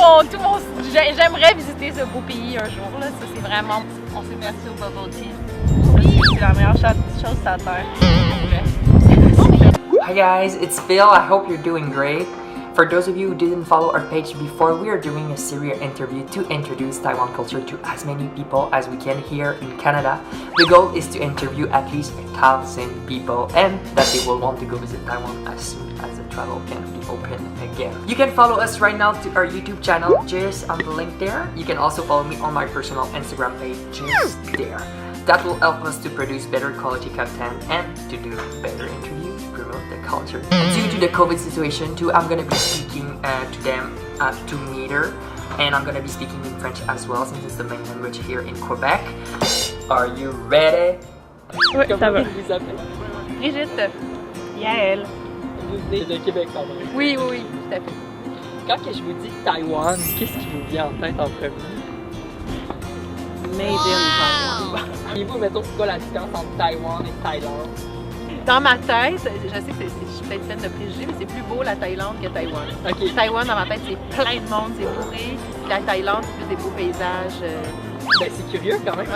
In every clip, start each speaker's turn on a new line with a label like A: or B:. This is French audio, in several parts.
A: J'aimerais visiter ce beau pays un jour, là. Ça, c'est vraiment...
B: On s'est merci au bubble tea. C'est la meilleure chose sur la terre.
C: Hi guys, it's Phil. I hope you're doing great. For those of you who didn't follow our page before, we are doing a serious interview to introduce Taiwan culture to as many people as we can here in Canada. The goal is to interview at least 1,000 people and that they will want to go visit Taiwan as soon as the travel can be open again. You can follow us right now to our YouTube channel, just on the link there. You can also follow me on my personal Instagram page, just there. That will help us to produce better quality content and to do better interviews, promote the culture. Due to the COVID situation too, I'm gonna be speaking to them at 2 meter, and I'm gonna be speaking in French as well since it's the main language here in Quebec. Are you ready?
D: Oui, ça va.
B: Vous appelez?
A: Brigitte.
D: Yael.
B: Vous venez de Québec, pardon.
A: Oui, tout à fait.
B: Quand que je vous dis Taïwan, qu'est-ce qui vous vient en tête en premier?
D: Made in Taiwan.
B: Et vous, mettons, c'est quoi la différence entre Taïwan et Thaïlande?
A: Dans ma tête, je sais que je suis peut-être pleine de préjugés, mais c'est plus beau la Thaïlande que Taïwan.
B: Ok.
A: Taïwan, dans ma tête, c'est plein de monde, c'est bourré. Puis la Thaïlande, c'est plus des beaux paysages.
B: Ben, c'est curieux quand même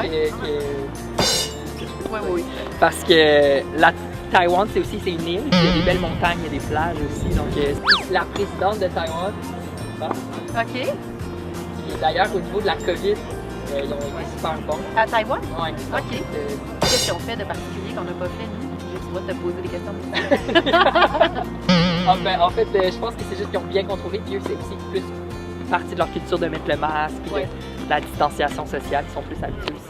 A: Oui.
B: Parce que la Taïwan, c'est une île, il y a des belles montagnes, il y a des plages aussi. Donc, la présidente de Taïwan,
A: OK.
B: et d'ailleurs, au niveau de la COVID, ils ont été super bons.
A: À Taïwan?
B: Ouais.
A: OK. Qu'est-ce qu'on fait de particulier qu'on n'a pas fait, nous? J'ai le droit de te poser des questions.
B: Ah, ben, en fait, je pense que c'est juste qu'ils ont bien contrôlé, puis eux, c'est aussi plus partie de leur culture de mettre le masque, puis de la distanciation sociale, ils sont plus habitués aussi.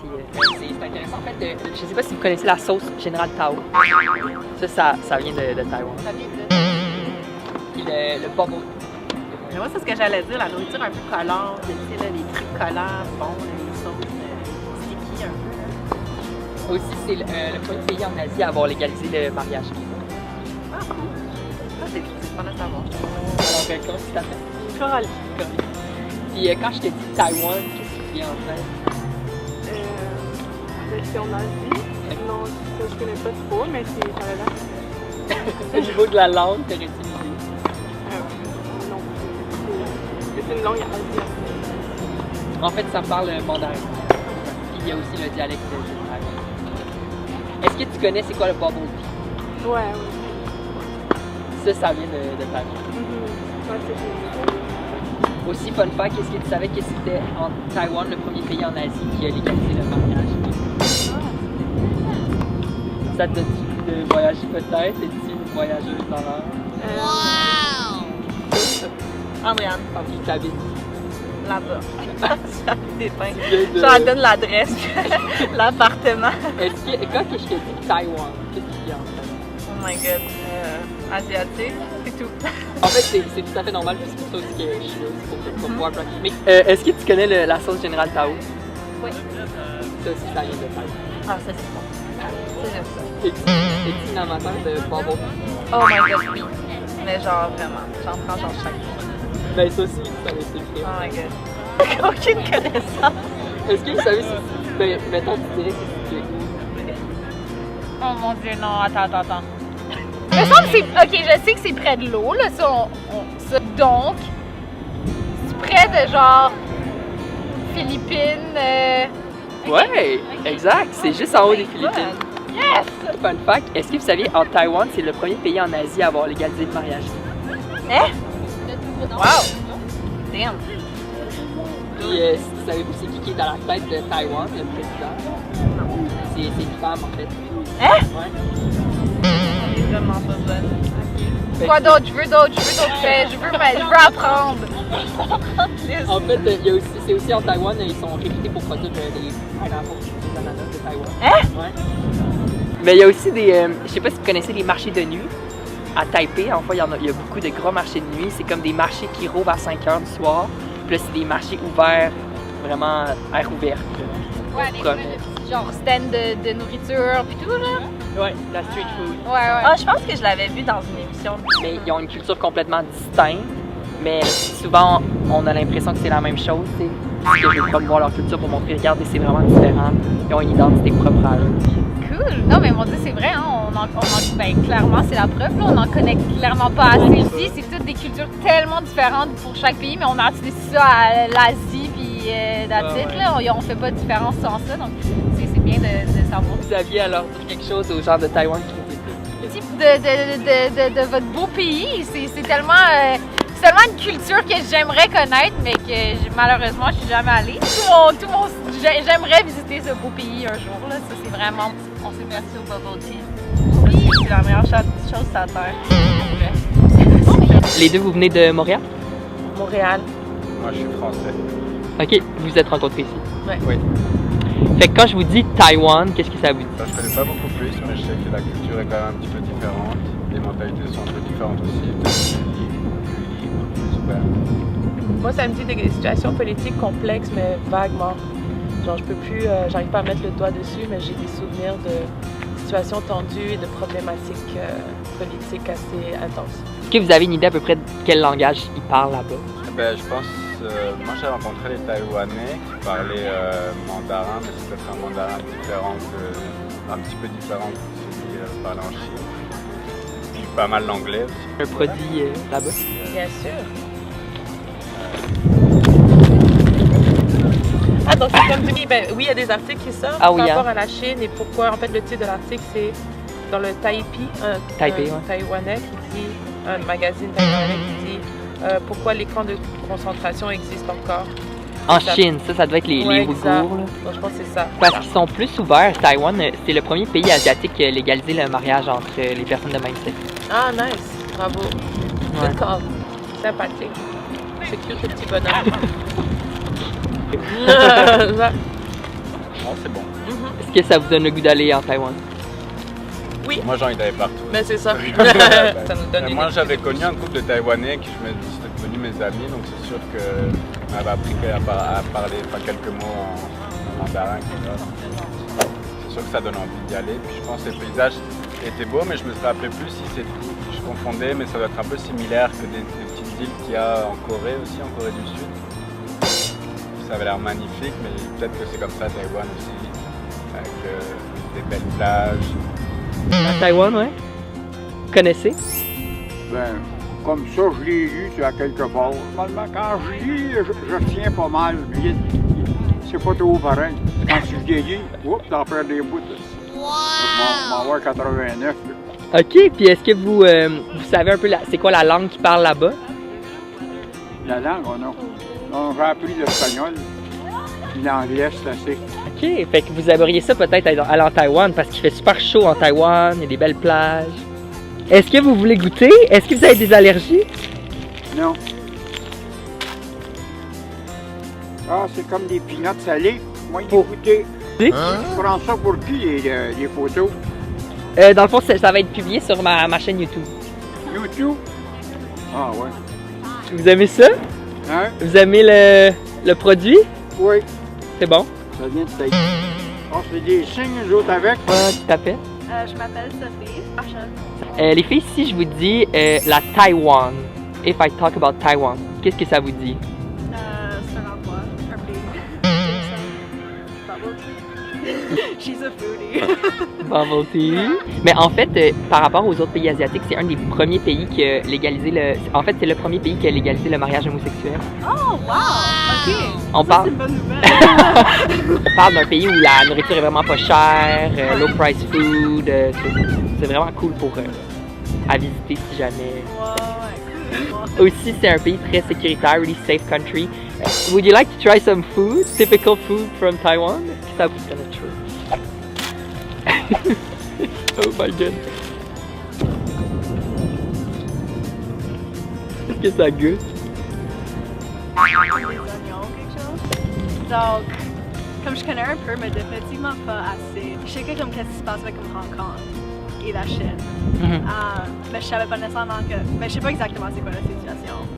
B: C'est intéressant, en fait, je sais pas si vous connaissez la sauce Général Tao. Ça vient de Taïwan.
A: Ça vient de...
B: Puis le bubble.
A: Mais moi, c'est ce que j'allais dire, la nourriture un peu collante, tu sais, là, les trucs collants, bons, là, les sauces sticky un peu.
B: Aussi, c'est le premier pays en Asie à avoir légalisé le mariage.
A: Ah, cool. Ça, c'est fun à savoir.
B: Alors, comment tu t'appelles?
D: Coralie.
B: Puis quand je te dis Taïwan, qu'est-ce qui te vient en tête?
D: C'est en Asie. Non, ça, je connais pas trop, mais ça a l'air.
B: Au niveau de la langue, t'aurais utilisé?
D: Non. C'est une langue asiatique.
B: En fait, ça parle mandarin. Puis il y a aussi le dialecte de Taïwan. Est-ce que tu connais c'est quoi le bubble tea?
D: Ouais.
B: Ça vient de Taïwan.
D: Ouais, c'est
B: Aussi, fun fact, est-ce que tu savais que c'était en Taïwan le premier pays en Asie qui a légalisé le mariage? Ça te dit de voyager peut-être? Es-tu une voyageuse dans l'heure?
A: Andréane,
B: Parce que tu habites
A: là-bas. J'habite des pains.
B: de-
A: J'en donne l'adresse, l'appartement.
B: Est-ce que quand que je te dis Taïwan, qu'est-ce qui vient en tête?
A: Oh my god. Asiatique, c'est tout.
B: En fait, c'est tout à fait normal, puis c'est pour ça aussi que je suis là, pour pouvoir pratiquer. Mais est-ce que tu connais la sauce Général Tao?
A: Oui.
B: Ça aussi, ça vient de Taïwan.
A: Ah, ça, c'est bon. Ça, j'aime ça.
B: Es-tu une amateur de bubble tea?
A: Oh my god, oui. Mais genre, vraiment, j'en prends genre chaque jour.
B: Ben ça aussi, ça va être le
A: Oh my god. Aucune connaissance.
B: Est-ce que vous savez si... Ben, mettons, tu dirais que c'est...
A: Oh mon dieu, non, attends. Il me semble que c'est... Ok, je sais que c'est près de l'eau, là, ça. Donc, c'est près de genre... Philippines...
B: Ouais, exact. C'est juste en haut des Philippines.
A: Yes!
B: Fun fact, est-ce que vous saviez, en Taïwan, c'est le premier pays en Asie à avoir légalisé le mariage?
A: Hein? Wow! Damn!
B: Puis, savez-vous c'est qui est à la tête de Taïwan, le président? C'est une femme, en fait.
A: Hein?
B: Ouais.
A: C'est vraiment pas bonne. Quoi d'autre? Je veux d'autres faits. Je veux apprendre.
B: En fait, c'est aussi en Taïwan, ils sont réputés pour produire des pineapples, des ananas de Taïwan.
A: Hein?
B: Ouais. Mais il y a aussi des... je sais pas si vous connaissez les marchés de nuit. À Taipei, en fait, il y a beaucoup de gros marchés de nuit. C'est comme des marchés qui rouvrent à 5 h du soir. Puis là, c'est des marchés ouverts, vraiment air ouvert.
A: Ouais, les genre stand de nourriture pis tout, là.
B: Ouais, la street food.
A: Ouais. Ah, je pense que je l'avais vu dans une émission.
B: Mais ils ont une culture complètement distincte. Mais souvent, on a l'impression que c'est la même chose, tu sais. Parce que je veux promouvoir leur culture pour montrer, regardez, c'est vraiment différent. Ils ont une identité propre à eux.
A: Cool! cool. Non, mais mon Dieu, c'est vrai, hein, ben, clairement, c'est la preuve, là, on n'en connaît clairement pas assez ici. C'est toutes des cultures tellement différentes pour chaque pays, mais on a utilisé ça à l'Asie, puis that's it, là. On fait pas de différence sans ça, donc c'est bien de savoir.
B: Vous aviez alors dit quelque chose aux gens de Taïwan qui vous écoutent?
A: De votre beau pays, c'est tellement... C'est tellement une culture que j'aimerais connaître, mais que malheureusement, je suis jamais allée. J'aimerais visiter ce beau pays un jour. Là. Ça, c'est vraiment...
E: On s'est perçu au bubble tea. Oui, c'est la meilleure chose sur la terre.
B: Les deux, vous venez de Montréal?
E: Montréal.
F: Moi, je suis français.
B: OK, vous vous êtes rencontrés ici?
E: Ouais.
F: Oui.
B: Fait que quand je vous dis Taïwan, qu'est-ce que ça vous dit?
F: Je connais pas beaucoup plus, mais je sais que la culture est quand même un petit peu différente. Les mentalités sont un peu différentes aussi. Peut-être plus libre, plus ouvert.
D: Moi, ça me dit des situations politiques complexes, mais vaguement. Genre, je peux plus, j'arrive pas à mettre le doigt dessus, mais j'ai des souvenirs de situations tendues et de problématiques politiques assez intenses.
B: Est-ce que vous avez une idée à peu près de quel langage ils parlent là-bas?
F: Ben, je pense, moi j'ai rencontré les Taïwanais qui parlaient mandarin, mais c'est peut-être un mandarin différent un petit peu différent de celui parlé en Chine. Puis pas mal l'anglais aussi.
B: Un produit là-bas?
D: Bien sûr. Ah, donc c'est comme tu dis, ben, oui, il y a des articles qui sortent par rapport à la Chine et pourquoi, en fait, le titre de l'article, c'est dans le Taipei, taïwanais qui dit, un magazine taïwanais qui dit pourquoi les camps de concentration existent encore.
B: En Chine, ça doit être les Ouïghours.
D: Donc, je pense que c'est ça.
B: Parce qu'ils sont plus ouverts. Taïwan, c'est le premier pays asiatique qui a légalisé le mariage entre les personnes de même sexe.
D: Ah, nice. Bravo.
B: Ouais.
D: Good call. Sympathique. C'est cute, ce petit bonhomme.
F: Bon, c'est bon.
B: Est-ce que ça vous donne le goût d'aller en Taïwan?
D: Oui.
F: Moi j'ai envie d'aller partout.
D: Mais c'est ça. Ça nous donne
F: Moi j'avais connu un couple de Taïwanais qui c'était devenu mes amis, donc c'est sûr que m'avait appris à parler quelques mots en mandarin. C'est sûr que ça donne envie d'y aller. Puis je pense que les paysages étaient beaux, mais je me serais rappelé plus si je confondais, mais ça doit être un peu similaire que des petites îles qu'il y a en Corée aussi, en Corée du Sud. Ça avait l'air magnifique, mais peut-être que c'est comme ça à Taïwan aussi, avec des belles plages.
B: À Taïwan, ouais. Vous connaissez?
G: Ben, comme ça, je l'ai lu à quelque part. Normalement, quand je lis, je retiens pas mal. C'est pas trop pareil. Quand tu vieillis, t'en perds des bouts. Wow! Je m'en vais à 89.
B: OK, puis est-ce que vous savez un peu c'est quoi la langue qu'ils parlent là-bas?
G: La langue, on a appris l'espagnol. Puis l'anglais, c'est assez.
B: OK, fait que vous aimeriez ça peut-être aller en Taïwan parce qu'il fait super chaud en Taïwan, il y a des belles plages. Est-ce que vous voulez goûter? Est-ce que vous avez des allergies?
G: Non. Ah, c'est comme des peanuts salés. Moi, il faut goûter. Tu prends ça pour qui, les photos?
B: Dans le fond, ça va être publié sur ma chaîne YouTube.
G: YouTube? Ah, ouais.
B: Vous aimez ça?
G: Hein?
B: Vous aimez le produit?
G: Oui.
B: C'est bon?
G: Ça vient de Taïwan. Ah, c'est des signes, les autres, avec.
B: Tu t'appelles?
E: Je m'appelle Sophie.
B: Les filles, si je vous dis la Taïwan, if I talk about Taiwan, qu'est-ce que ça vous dit?
E: C'est un endroit, un pays. Bubble tea. She's a foodie.
B: Bubble tea. Mais en fait, par rapport aux autres pays asiatiques, c'est un des premiers pays qui a légalisé En fait, c'est le premier pays qui a légalisé le mariage homosexuel.
E: Oh, wow! OK.
B: On parle...
E: C'est une bonne nouvelle.
B: On parle d'un pays où la nourriture est vraiment pas chère, low price food, c'est vraiment cool pour à visiter si jamais.
E: Ouais.
B: Aussi, c'est un pays très sécuritaire, really safe country. Would you like to try some food, typical food from Taiwan? Ça vous donne autre chose. Oh my god. Est-ce que ça goûte?
E: Des oignons, quelque chose. Donc, comme je connais un peu, mais définitivement pas assez. Je sais que comme qu'est-ce qui se passe avec comme Hong Kong et la Chine. Mais je savais pas nécessairement que... Mais je sais pas exactement c'est quoi la situation.